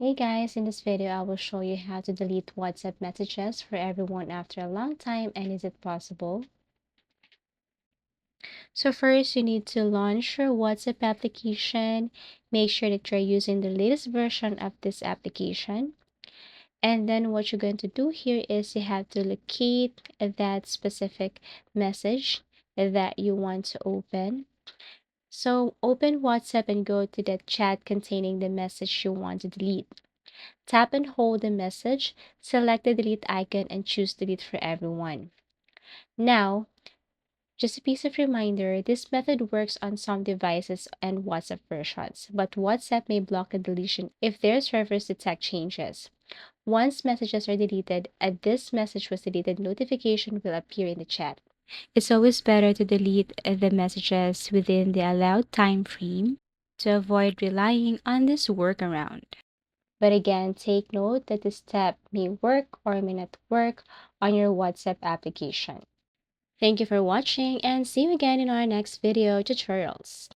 Hey guys, in this video I will show you how to delete WhatsApp messages for everyone after a long time, and is it possible? So first you need to launch your WhatsApp application. Make sure that you're using the latest version of this application. And then what you're going to do here is you have to locate that specific message that you want to open. So open WhatsApp and go to the chat containing the message you want to delete. Tap and hold the message, select the delete icon, and choose delete for everyone. Now, just a piece of reminder, this method works on some devices and WhatsApp versions, but WhatsApp may block the deletion if their servers detect changes. Once messages are deleted, a "this message was deleted" notification will appear in the chat. It's always better to delete the messages within the allowed time frame to avoid relying on this workaround. But again, take note that this step may work or may not work on your WhatsApp application. Thank you for watching, and see you again in our next video tutorials.